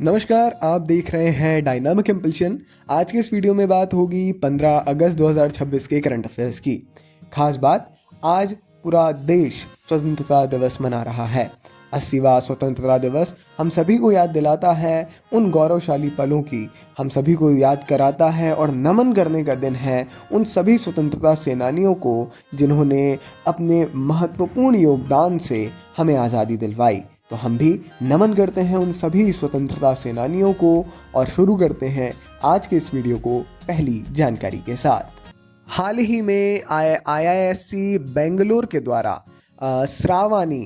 नमस्कार, आप देख रहे हैं डायनामिक इम्पल्शन। आज के इस वीडियो में बात होगी 15 अगस्त 2026 के करंट अफेयर्स की। खास बात, आज पूरा देश स्वतंत्रता दिवस मना रहा है। 80वां स्वतंत्रता दिवस हम सभी को याद दिलाता है उन गौरवशाली पलों की, हम सभी को याद कराता है और नमन करने का दिन है उन सभी स्वतंत्रता सेनानियों को जिन्होंने अपने महत्वपूर्ण योगदान से हमें आज़ादी दिलवाई। तो हम भी नमन करते हैं उन सभी स्वतंत्रता सेनानियों को और शुरू करते हैं आज के इस वीडियो को पहली जानकारी के साथ। हाल ही में IISc बेंगलोर के द्वारा श्रावाणी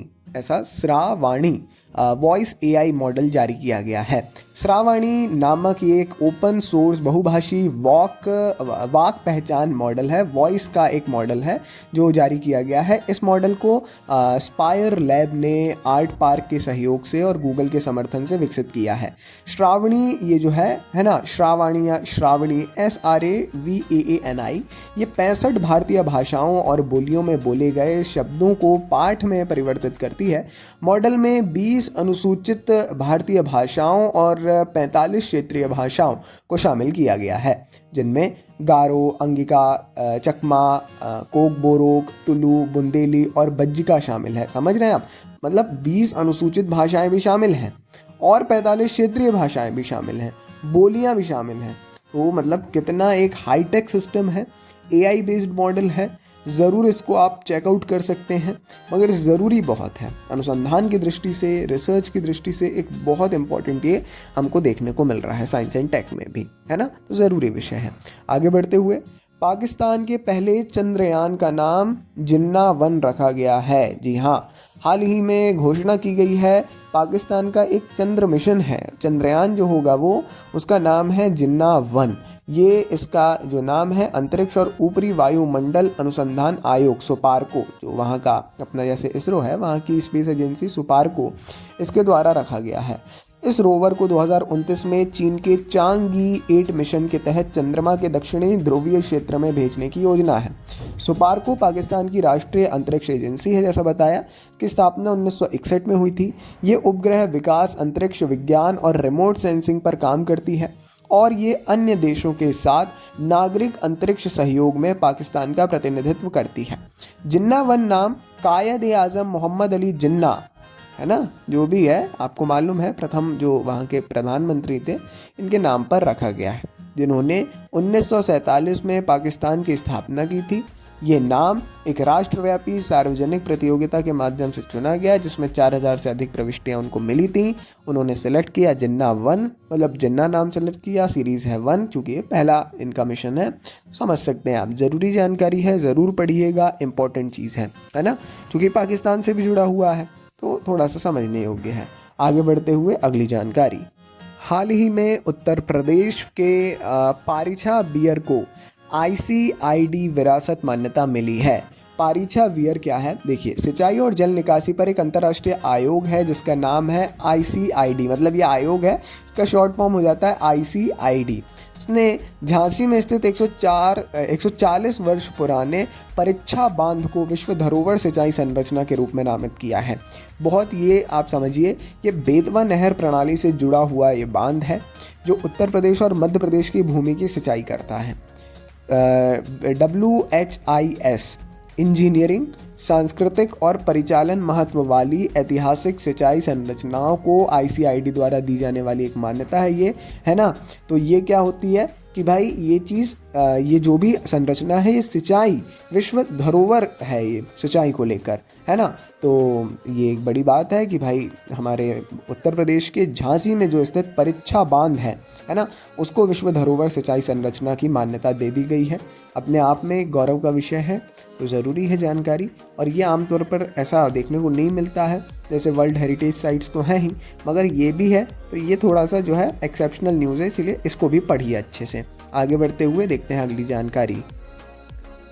वॉइस AI मॉडल जारी किया गया है। श्रावाणी नामक ये एक ओपन सोर्स बहुभाषी वाक पहचान मॉडल है, वॉइस का एक मॉडल है जो जारी किया गया है। इस मॉडल को स्पायर लैब ने आर्ट पार्क के सहयोग से और गूगल के समर्थन से विकसित किया है। श्रावणी ये जो है ना, श्रावाणी या श्रावणी SRAVAANI, ये 65 भारतीय भाषाओं और बोलियों में बोले गए शब्दों को पाठ में परिवर्तित करती है। मॉडल में 20 अनुसूचित भारतीय भाषाओं और 45 क्षेत्रीय भाषाओं को शामिल किया गया है, जिनमें गारो, अंगिका, चकमा, कोकबोरोक, तुलु, बुंदेली और बज्जिका शामिल है। समझ रहे हैं आप? मतलब 20 अनुसूचित भाषाएं भी शामिल हैं और 45 क्षेत्रीय भाषाएं भी शामिल हैं, बोलियां भी शामिल हैं। तो मतलब कितना एक हाईटेक सिस्टम है, AI बेस्ड मॉडल है। ज़रूर इसको आप चेकआउट कर सकते हैं, मगर ज़रूरी बहुत है अनुसंधान की दृष्टि से, रिसर्च की दृष्टि से एक बहुत इंपॉर्टेंट ये हमको देखने को मिल रहा है साइंस एंड टेक में भी, है ना। तो ज़रूरी विषय है। आगे बढ़ते हुए, पाकिस्तान के पहले चंद्रयान का नाम जिन्ना-1 रखा गया है। जी हाँ, हाल ही में घोषणा की गई है पाकिस्तान का एक चंद्र मिशन है, चंद्रयान जो होगा वो, उसका नाम है जिन्ना-1। ये इसका जो नाम है अंतरिक्ष और ऊपरी वायुमंडल अनुसंधान आयोग सुपार्को, जो वहाँ का अपना जैसे इसरो है वहाँ की स्पेस एजेंसी सुपार्को, इसके द्वारा रखा गया है। इस रोवर को 2029 में चीन के चांगी 8 मिशन के तहत चंद्रमा के दक्षिणी ध्रुवीय क्षेत्र में भेजने की योजना है। सुपार्को पाकिस्तान की राष्ट्रीय अंतरिक्ष एजेंसी है, जैसा बताया, कि स्थापना 1961 में हुई थी। ये उपग्रह विकास, अंतरिक्ष विज्ञान और रिमोट सेंसिंग पर काम करती है और ये अन्य देशों के साथ नागरिक अंतरिक्ष सहयोग में पाकिस्तान का प्रतिनिधित्व करती है। जिन्ना-1 नाम कायद-ए-आज़म मोहम्मद अली जिन्ना, है ना, जो भी है आपको मालूम है, प्रथम जो वहाँ के प्रधानमंत्री थे, इनके नाम पर रखा गया है, जिन्होंने 1947 में पाकिस्तान की स्थापना की थी। ये नाम एक राष्ट्रव्यापी सार्वजनिक प्रतियोगिता के माध्यम से चुना गया, जिसमें 4000 से अधिक प्रविष्टियां उनको मिली थी। उन्होंने सेलेक्ट किया जिन्ना-1, मतलब जिन्ना नाम सेलेक्ट किया, सीरीज़ है 1, चूँकि ये पहला इनका मिशन है। समझ सकते हैं आप, ज़रूरी जानकारी है, ज़रूर पढ़िएगा, इंपॉर्टेंट चीज़ है ना, चूँकि पाकिस्तान से भी जुड़ा हुआ है तो थोड़ा सा समझने योग्य है। आगे बढ़ते हुए अगली जानकारी, हाल ही में उत्तर प्रदेश के पारिछा बियर को ICID विरासत मान्यता मिली है। पारिछा बियर क्या है? देखिए, सिंचाई और जल निकासी पर एक अंतर्राष्ट्रीय आयोग है जिसका नाम है ICID, मतलब ये आयोग है, इसका शॉर्ट फॉर्म हो जाता है ICID। इसने झांसी में स्थित 140 वर्ष पुराने परीक्षा बांध को विश्व धरोहर सिंचाई संरचना के रूप में नामित किया है। बहुत ये आप समझिए, ये बेतवा नहर प्रणाली से जुड़ा हुआ ये बांध है जो उत्तर प्रदेश और मध्य प्रदेश की भूमि की सिंचाई करता है। WHIS इंजीनियरिंग, सांस्कृतिक और परिचालन महत्व वाली ऐतिहासिक सिंचाई संरचनाओं को ICID द्वारा दी जाने वाली एक मान्यता है ये, है ना। तो ये क्या होती है कि भाई ये चीज़, ये जो भी संरचना है, ये सिंचाई विश्व धरोहर है, ये सिंचाई को लेकर, है ना। तो ये एक बड़ी बात है कि भाई हमारे उत्तर प्रदेश के झांसी में जो स्थित परीक्षा बांध है ना, उसको विश्व धरोहर सिंचाई संरचना की मान्यता दे दी गई है। अपने आप में गौरव का विषय है, तो ज़रूरी है जानकारी, और ये आमतौर पर ऐसा देखने को नहीं मिलता है। जैसे वर्ल्ड हेरिटेज साइट्स तो हैं ही, मगर ये भी है, तो ये थोड़ा सा जो है एक्सेप्शनल न्यूज़ है, इसलिए इसको भी पढ़िए अच्छे से। आगे बढ़ते हुए देखते हैं अगली जानकारी।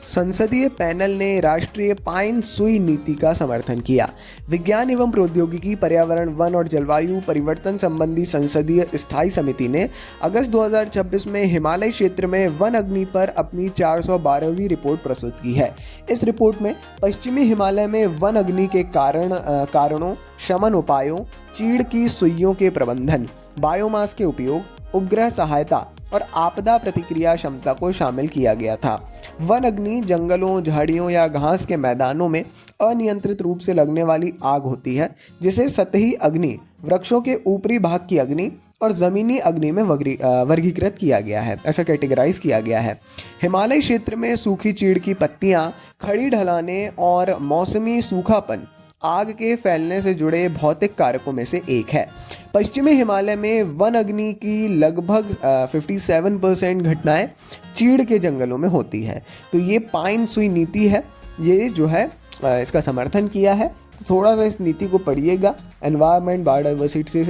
संसदीय पैनल ने राष्ट्रीय पाइन सुई नीति का समर्थन किया। विज्ञान एवं प्रौद्योगिकी, पर्यावरण, वन और जलवायु परिवर्तन संबंधी संसदीय स्थायी समिति ने अगस्त 2026 में हिमालय क्षेत्र में वन अग्नि पर अपनी 412वीं रिपोर्ट प्रस्तुत की है। इस रिपोर्ट में पश्चिमी हिमालय में वन अग्नि के कारणों, शमन उपायों, चीड़ की सुइयों के प्रबंधन, बायोमास के उपयोग, उपग्रह सहायता और आपदा प्रतिक्रिया क्षमता को शामिल किया गया था। वन अग्नि जंगलों, झाड़ियों या घास के मैदानों में अनियंत्रित रूप से लगने वाली आग होती है, जिसे सतही अग्नि, वृक्षों के ऊपरी भाग की अग्नि और ज़मीनी अग्नि में वर्गीकृत किया गया है, ऐसा कैटेगराइज किया गया है। हिमालय क्षेत्र में सूखी चीड़ की पत्तियां, खड़ी ढलानें और मौसमी सूखापन आग के फैलने से जुड़े भौतिक कारकों में से एक है। पश्चिमी हिमालय में वन अग्नि की लगभग 57% घटनाएं चीड़ के जंगलों में होती है। तो ये पाइन सुई नीति है, ये जो है इसका समर्थन किया है। तो थोड़ा सा इस नीति को पढ़िएगा, एनवायरनमेंट बायोडाइवर्सिटी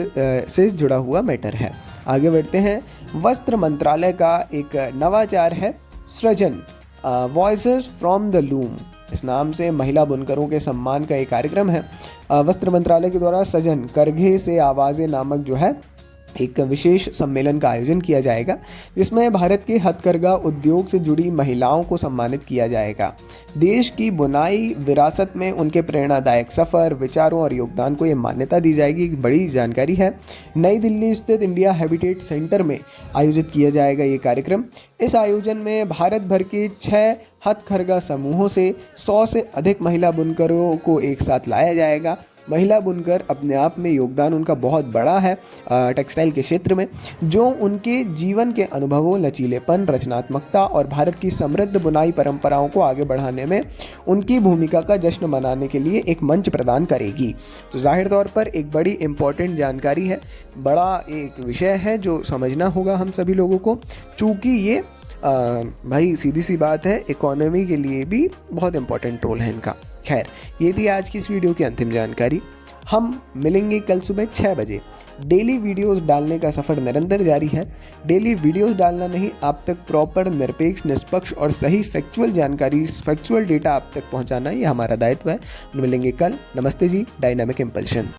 से जुड़ा हुआ मैटर है। आगे बढ़ते हैं। वस्त्र मंत्रालय का एक नवाचार है सृजन, वॉइसेस फ्रॉम द लूम। इस नाम से महिला बुनकरों के सम्मान का एक कार्यक्रम है। वस्त्र मंत्रालय के द्वारा सृजन, करघे से आवाज़ें नामक जो है एक विशेष सम्मेलन का आयोजन किया जाएगा, जिसमें भारत के हथकरघा उद्योग से जुड़ी महिलाओं को सम्मानित किया जाएगा। देश की बुनाई विरासत में उनके प्रेरणादायक सफ़र, विचारों और योगदान को ये मान्यता दी जाएगी। बड़ी जानकारी है। नई दिल्ली स्थित इंडिया हैबिटेट सेंटर में आयोजित किया जाएगा ये कार्यक्रम। इस आयोजन में भारत भर के 6 हथकरघा समूहों से 100 से अधिक महिला बुनकरों को एक साथ लाया जाएगा। महिला बुनकर अपने आप में योगदान उनका बहुत बड़ा है टेक्सटाइल के क्षेत्र में, जो उनके जीवन के अनुभवों, लचीलेपन, रचनात्मकता और भारत की समृद्ध बुनाई परंपराओं को आगे बढ़ाने में उनकी भूमिका का जश्न मनाने के लिए एक मंच प्रदान करेगी। तो जाहिर तौर पर एक बड़ी इम्पोर्टेंट जानकारी है, बड़ा एक विषय है जो समझना होगा हम सभी लोगों को, चूँकि ये भाई सीधी सी बात है, इकोनॉमी के लिए भी बहुत इंपॉर्टेंट रोल है इनका। खैर, ये थी आज की इस वीडियो की अंतिम जानकारी। हम मिलेंगे कल सुबह 6 बजे। डेली वीडियोस डालने का सफ़र निरंतर जारी है। डेली वीडियोस डालना नहीं, आप तक प्रॉपर, निरपेक्ष, निष्पक्ष और सही फैक्चुअल जानकारी, फैक्चुअल डेटा आप तक पहुंचाना, ये हमारा दायित्व है। मिलेंगे कल। नमस्ते जी, डायनामिक इम्पल्शन।